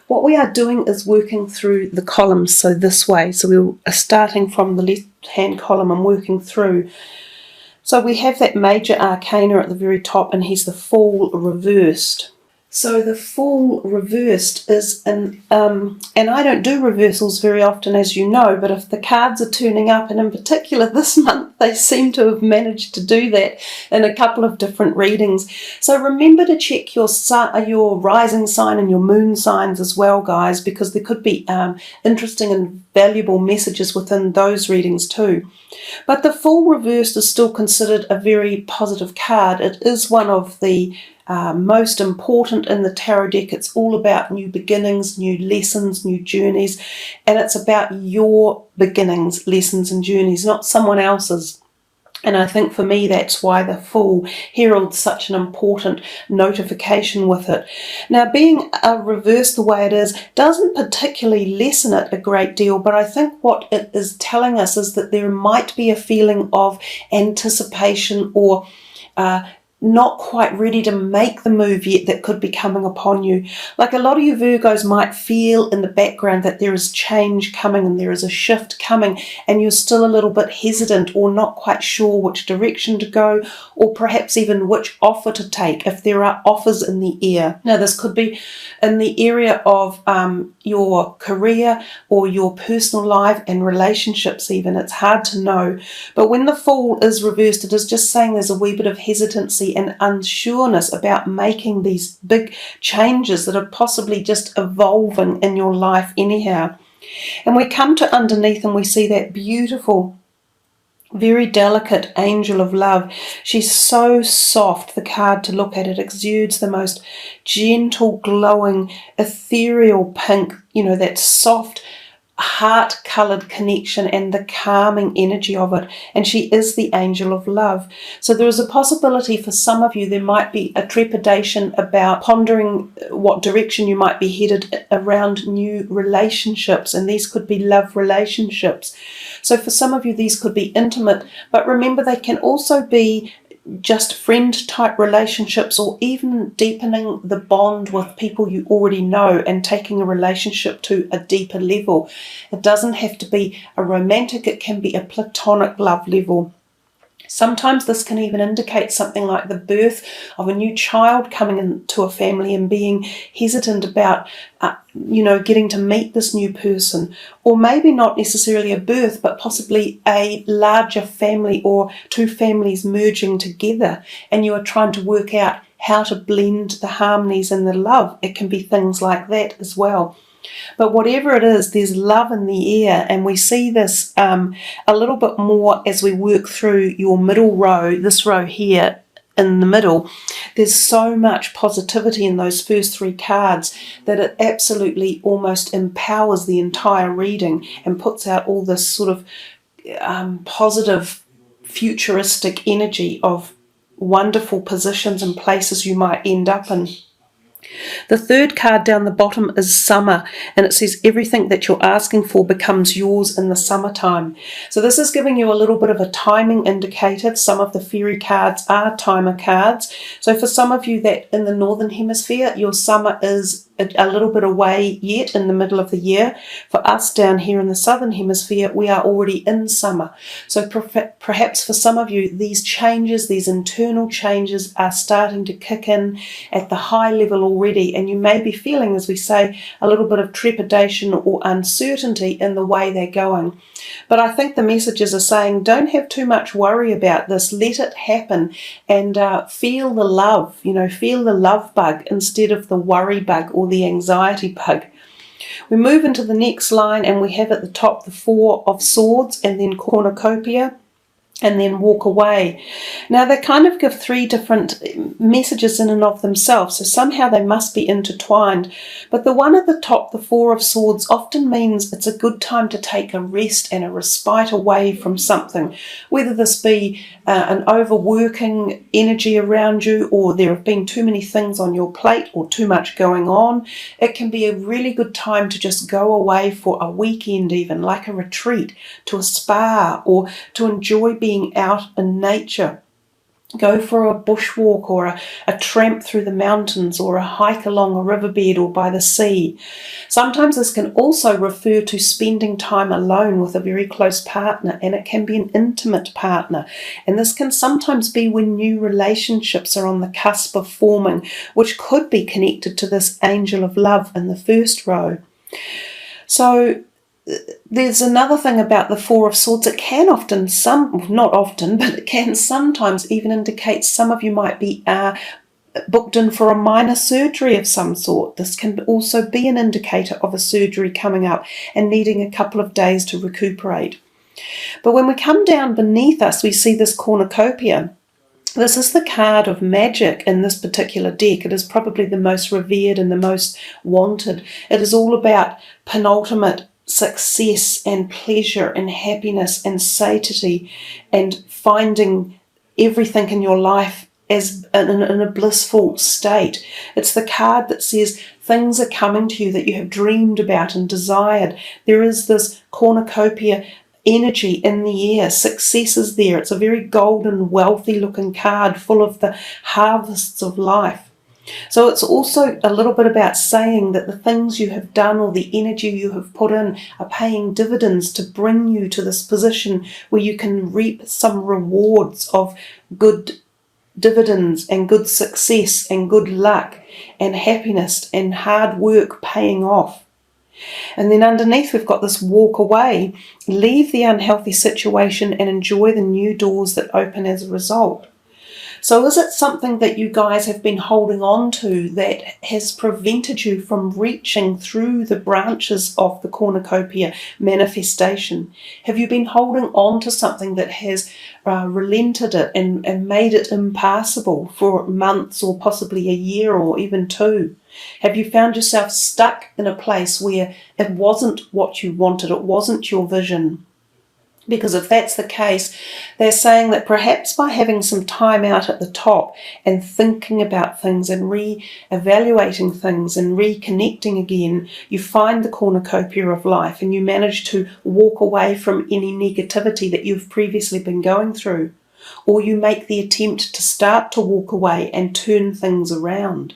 what we are doing is working through the columns, so this way. So we are starting from the left-hand column and working through. So we have that major arcana at the very top, and he's the Fool reversed. So the Fool reversed is, and I don't do reversals very often, as you know, but if the cards are turning up, and in particular this month, they seem to have managed to do that in a couple of different readings. So remember to check your rising sign and your moon signs as well, guys, because there could be interesting and valuable messages within those readings too. But the Fool reversed is still considered a very positive card. It is one of the most important in the tarot deck. It's all about new beginnings, new lessons, new journeys, and it's about your beginnings, lessons and journeys, not someone else's. And I think for me that's why the Fool heralds such an important notification with it. Now, being reversed the way it is doesn't particularly lessen it a great deal, but I think what it is telling us is that there might be a feeling of anticipation or not quite ready to make the move yet that could be coming upon you. Like a lot of you Virgos might feel in the background that there is change coming and there is a shift coming, and you're still a little bit hesitant or not quite sure which direction to go, or perhaps even which offer to take if there are offers in the air. Now this could be in the area of your career or your personal life and relationships even. It's hard to know. But when the Fool is reversed, it is just saying there's a wee bit of hesitancy and unsureness about making these big changes that are possibly just evolving in your life anyhow. And we come to underneath and we see that beautiful, very delicate angel of love. She's so soft, the card to look at. It exudes the most gentle, glowing, ethereal pink, that soft, heart-coloured connection and the calming energy of it, and she is the angel of love. So there is a possibility for some of you there might be a trepidation about pondering what direction you might be headed around new relationships, and these could be love relationships. So for some of you these could be intimate, but remember they can also be just friend type relationships, or even deepening the bond with people you already know and taking a relationship to a deeper level. It doesn't have to be a romantic, it can be a platonic love level. Sometimes this can even indicate something like the birth of a new child coming into a family and being hesitant about, getting to meet this new person. Or maybe not necessarily a birth, but possibly a larger family or two families merging together, and you are trying to work out how to blend the harmonies and the love. It can be things like that as well. But whatever it is, there's love in the air, and we see this a little bit more as we work through your middle row, this row here in the middle. There's so much positivity in those first three cards that it absolutely almost empowers the entire reading and puts out all this sort of positive, futuristic energy of wonderful positions and places you might end up in. The third card down the bottom is summer, and it says everything that you're asking for becomes yours in the summertime. So this is giving you a little bit of a timing indicator. Some of the fairy cards are timer cards. So for some of you that in the northern hemisphere, your summer is a little bit away yet in the middle of the year. For us down here in the southern hemisphere, we are already in summer. So perhaps for some of you, these changes, these internal changes are starting to kick in at the high level already, and you may be feeling, as we say, a little bit of trepidation or uncertainty in the way they're going. But I think the messages are saying don't have too much worry about this. Let it happen and feel the love, feel the love bug instead of the worry bug or the anxiety bug. We move into the next line and we have at the top the Four of Swords and then cornucopia, and then walk away. Now they kind of give three different messages in and of themselves, so somehow they must be intertwined. But the one at the top, the Four of Swords, often means it's a good time to take a rest and a respite away from something, whether this be an overworking energy around you, or there have been too many things on your plate or too much going on. It can be a really good time to just go away for a weekend, even like a retreat, to a spa, or to enjoy being out in nature. go for a bushwalk or a tramp through the mountains or a hike along a riverbed or by the sea. Sometimes this can also refer to spending time alone with a very close partner, and it can be an intimate partner. And this can sometimes be when new relationships are on the cusp of forming, which could be connected to this angel of love in the first row. So there's another thing about the Four of Swords. It can often, not often, but it can sometimes even indicate some of you might be booked in for a minor surgery of some sort. This can also be an indicator of a surgery coming up and needing a couple of days to recuperate. But when we come down beneath us, we see this cornucopia. This is the card of magic in this particular deck. It is probably the most revered and the most wanted. It is all about penultimate success and pleasure and happiness and satiety and finding everything in your life as in a blissful state. It's the card that says things are coming to you that you have dreamed about and desired. There is this cornucopia energy in the air. Success is there. It's a very golden, wealthy looking card full of the harvests of life. So it's also a little bit about saying that the things you have done or the energy you have put in are paying dividends to bring you to this position where you can reap some rewards of good dividends and good success and good luck and happiness and hard work paying off. And then underneath we've got this walk away, leave the unhealthy situation and enjoy the new doors that open as a result. So is it something that you guys have been holding on to that has prevented you from reaching through the branches of the cornucopia manifestation? Have you been holding on to something that has relented it and made it impassable for months or possibly a year or even two? Have you found yourself stuck in a place where it wasn't what you wanted, it wasn't your vision? Because if that's the case, they're saying that perhaps by having some time out at the top and thinking about things and re-evaluating things and reconnecting again, you find the cornucopia of life and you manage to walk away from any negativity that you've previously been going through. Or you make the attempt to start to walk away and turn things around.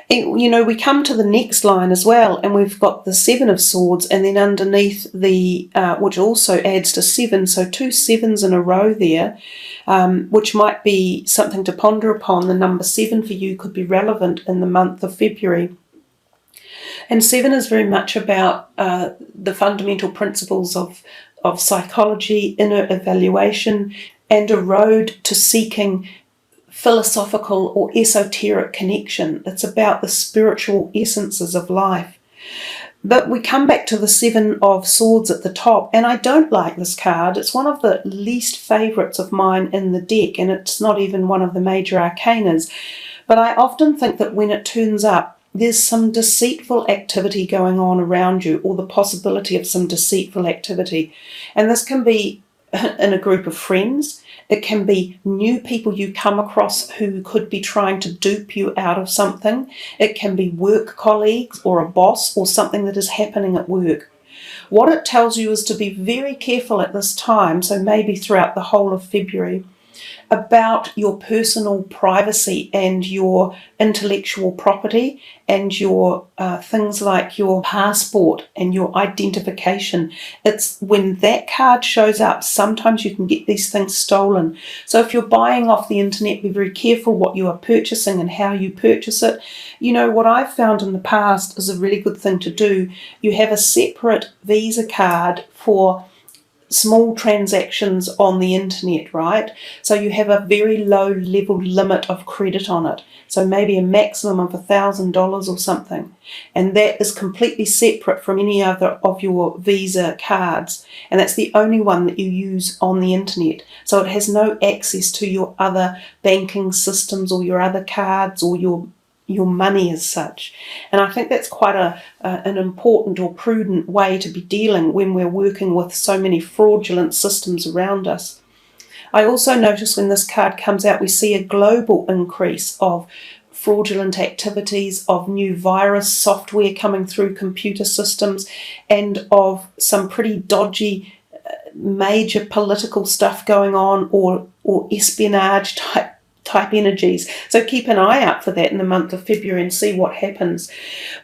You know, we come to the next line as well, and we've got the Seven of Swords, and then underneath the, which also adds to 7, so 2 sevens in a row there, which might be something to ponder upon. The number 7 for you could be relevant in the month of February. And 7 is very much about the fundamental principles of psychology, inner evaluation, and a road to seeking philosophical or esoteric connection. It's about the spiritual essences of life. But we come back to the 7 of Swords at the top, and I don't like this card. It's one of the least favourites of mine in the deck, and it's not even one of the major arcanas. But I often think that when it turns up, there's some deceitful activity going on around you, or the possibility of some deceitful activity. And this can be in a group of friends. It can be new people you come across who could be trying to dupe you out of something. It can be work colleagues or a boss or something that is happening at work. What it tells you is to be very careful at this time, so maybe throughout the whole of February, about your personal privacy and your intellectual property and your things like your passport and your identification. It's when that card shows up, sometimes you can get these things stolen. So if you're buying off the internet, be very careful what you are purchasing and how you purchase it. You know, what I've found in the past is a really good thing to do. You have a separate Visa card for small transactions on the internet, right? So you have a very low level limit of credit on it. So maybe a maximum of $1,000 or something. And that is completely separate from any other of your Visa cards. And that's the only one that you use on the internet. So it has no access to your other banking systems or your other cards or your money as such. And I think that's quite an important or prudent way to be dealing when we're working with so many fraudulent systems around us. I also notice when this card comes out, we see a global increase of fraudulent activities, of new virus software coming through computer systems, and of some pretty dodgy major political stuff going on, or or espionage type energies. So keep an eye out for that in the month of February and see what happens.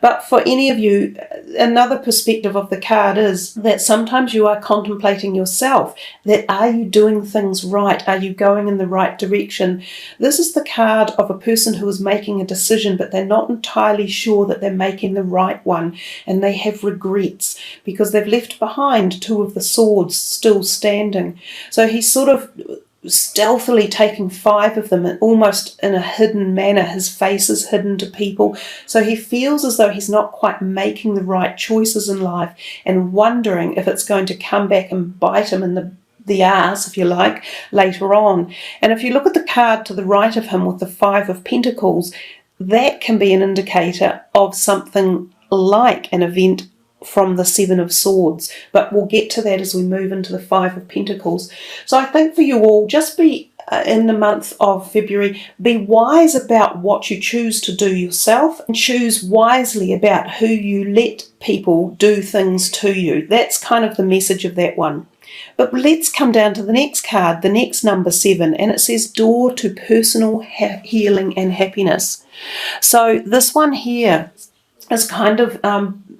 But for any of you, another perspective of the card is that sometimes you are contemplating yourself, that are you doing things right? Are you going in the right direction? This is the card of a person who is making a decision, but they're not entirely sure that they're making the right one, and they have regrets because they've left behind 2 of the swords still standing. So he's sort of stealthily taking 5 of them, and almost in a hidden manner. His face is hidden to people, so he feels as though he's not quite making the right choices in life, and wondering if it's going to come back and bite him in the arse, if you like, later on. And if you look at the card to the right of him with the 5 of Pentacles, that can be an indicator of something like an event from the 7 of Swords, but we'll get to that as we move into the 5 of Pentacles. So I think for you all, just be in the month of February, be wise about what you choose to do yourself, and choose wisely about who you let people do things to you. That's kind of the message of that one. But let's come down to the next card, the next number 7, and it says door to personal healing and happiness. So this one here is kind of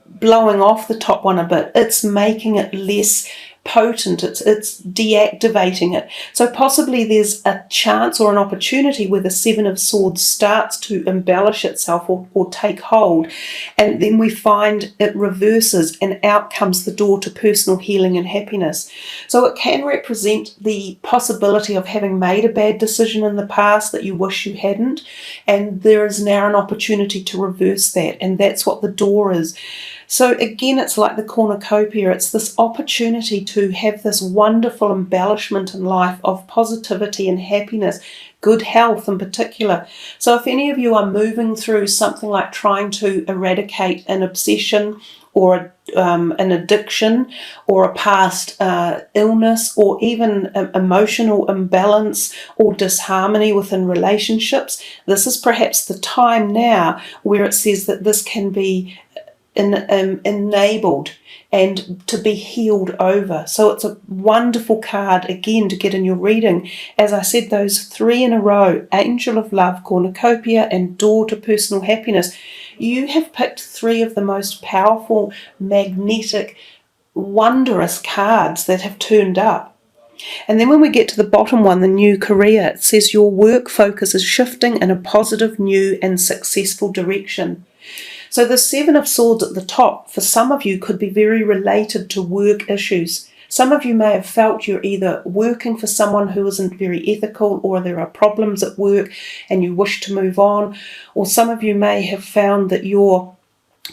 blowing off the top one a bit. It's making it less potent, it's deactivating it. So possibly there's a chance or an opportunity where the 7 of Swords starts to embellish itself or take hold, and then we find it reverses and out comes the door to personal healing and happiness. So it can represent the possibility of having made a bad decision in the past that you wish you hadn't, and there is now an opportunity to reverse that, and that's what the door is. So again, it's like the cornucopia. It's this opportunity to have this wonderful embellishment in life of positivity and happiness, good health in particular. So if any of you are moving through something like trying to eradicate an obsession or an addiction or a past illness, or even emotional imbalance or disharmony within relationships, this is perhaps the time now where it says that this can be enabled and to be healed over. So it's a wonderful card again to get in your reading. As I said, those 3 in a row, Angel of Love, Cornucopia, and Door to Personal Happiness. You have picked 3 of the most powerful, magnetic, wondrous cards that have turned up. And then when we get to the bottom one, the new career, it says your work focus is shifting in a positive, new and successful direction. So the 7 of Swords at the top, for some of you, could be very related to work issues. Some of you may have felt you're either working for someone who isn't very ethical, or there are problems at work and you wish to move on. Or some of you may have found that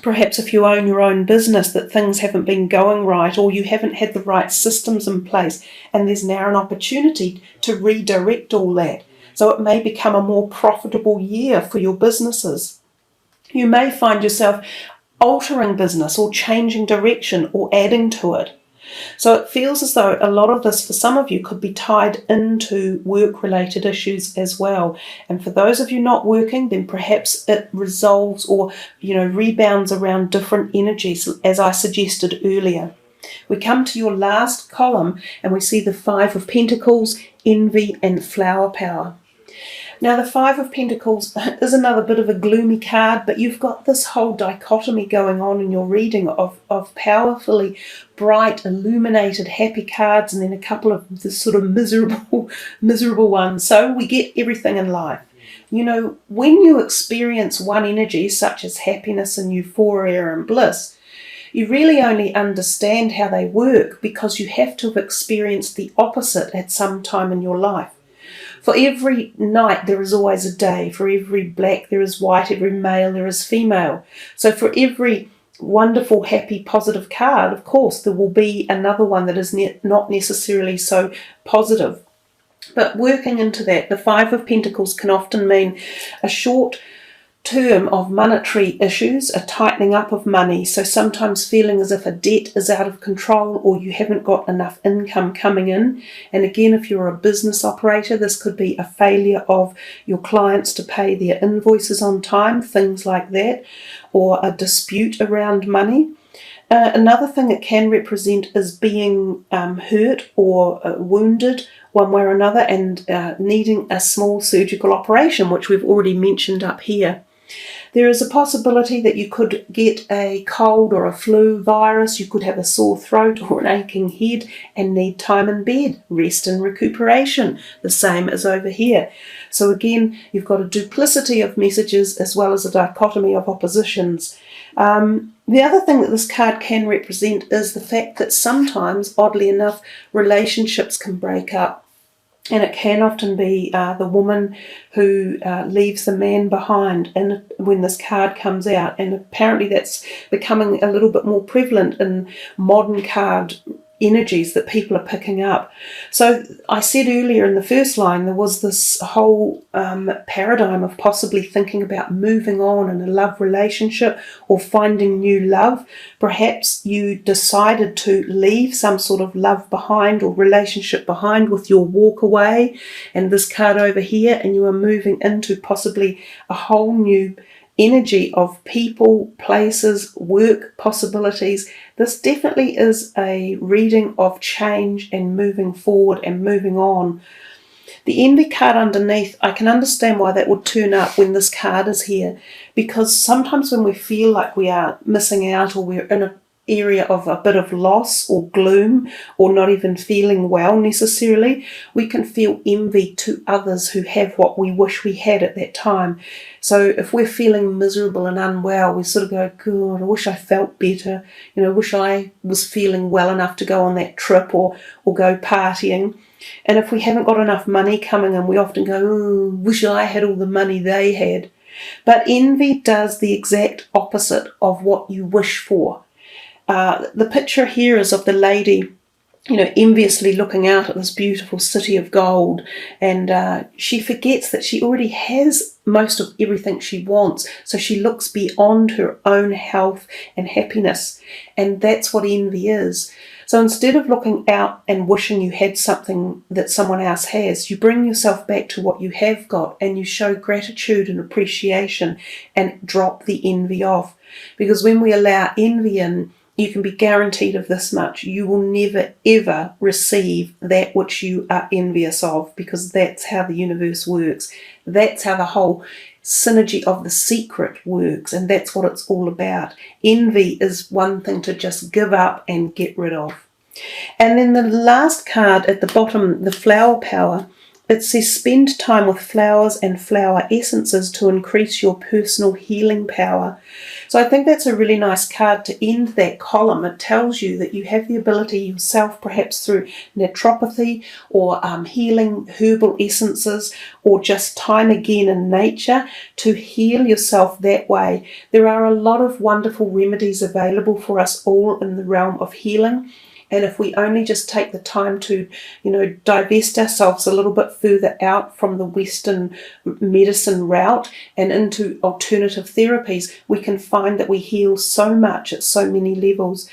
perhaps if you own your own business, that things haven't been going right, or you haven't had the right systems in place, and there's now an opportunity to redirect all that. So it may become a more profitable year for your businesses. You may find yourself altering business or changing direction or adding to it. So it feels as though a lot of this for some of you could be tied into work-related issues as well. And for those of you not working, then perhaps it resolves or rebounds around different energies, as I suggested earlier. We come to your last column and we see the 5 of Pentacles, envy and flower power. Now the 5 of Pentacles is another bit of a gloomy card, but you've got this whole dichotomy going on in your reading of powerfully bright, illuminated, happy cards, and then a couple of the sort of miserable ones. So we get everything in life. When you experience one energy, such as happiness and euphoria and bliss, you really only understand how they work because you have to have experienced the opposite at some time in your life. For every night there is always a day. For every black there is white. Every male there is female. So for every wonderful, happy, positive card, of course, there will be another one that is not necessarily so positive. But working into that, the 5 of Pentacles can often mean a short term of monetary issues, a tightening up of money, so sometimes feeling as if a debt is out of control or you haven't got enough income coming in. And again, if you're a business operator, this could be a failure of your clients to pay their invoices on time, things like that, or a dispute around money. Another thing it can represent is being hurt or wounded one way or another, and needing a small surgical operation, which we've already mentioned up here. There is a possibility that you could get a cold or a flu virus, you could have a sore throat or an aching head and need time in bed, rest and recuperation, the same as over here. So again, you've got a duplicity of messages as well as a dichotomy of oppositions. The other thing that this card can represent is the fact that sometimes, oddly enough, relationships can break up. And it can often be the woman who leaves the man behind, and when this card comes out. And apparently that's becoming a little bit more prevalent in modern card energies that people are picking up. So I said earlier in the first line, there was this whole paradigm of possibly thinking about moving on in a love relationship or finding new love. Perhaps you decided to leave some sort of love behind or relationship behind with your walk away and this card over here, and you are moving into possibly a whole new energy of people, places, work possibilities. This definitely is a reading of change and moving forward and moving on. The envy card underneath, I can understand why that would turn up when this card is here, because sometimes when we feel like we are missing out or we're in an area of a bit of loss or gloom or not even feeling well necessarily, we can feel envy to others who have what we wish we had at that time. So if we're feeling miserable and unwell, we sort of go, God, I wish I felt better. I wish I was feeling well enough to go on that trip or go partying. And if we haven't got enough money coming in, we often go, oh, wish I had all the money they had. But envy does the exact opposite of what you wish for. The picture here is of the lady, enviously looking out at this beautiful city of gold, and she forgets that she already has most of everything she wants, so she looks beyond her own health and happiness, and that's what envy is. So instead of looking out and wishing you had something that someone else has, you bring yourself back to what you have got and you show gratitude and appreciation and drop the envy off. Because when we allow envy in, you can be guaranteed of this much: you will never ever receive that which you are envious of, because that's how the universe works. That's how the whole synergy of The Secret works, and that's what it's all about. Envy is one thing to just give up and get rid of. And then the last card at the bottom, the flower power, it says spend time with flowers and flower essences to increase your personal healing power. So I think that's a really nice card to end that column. It tells you that you have the ability yourself, perhaps through naturopathy or healing herbal essences or just time again in nature, to heal yourself that way. There are a lot of wonderful remedies available for us all in the realm of healing. And if we only just take the time to, divest ourselves a little bit further out from the Western medicine route and into alternative therapies, we can find that we heal so much at so many levels.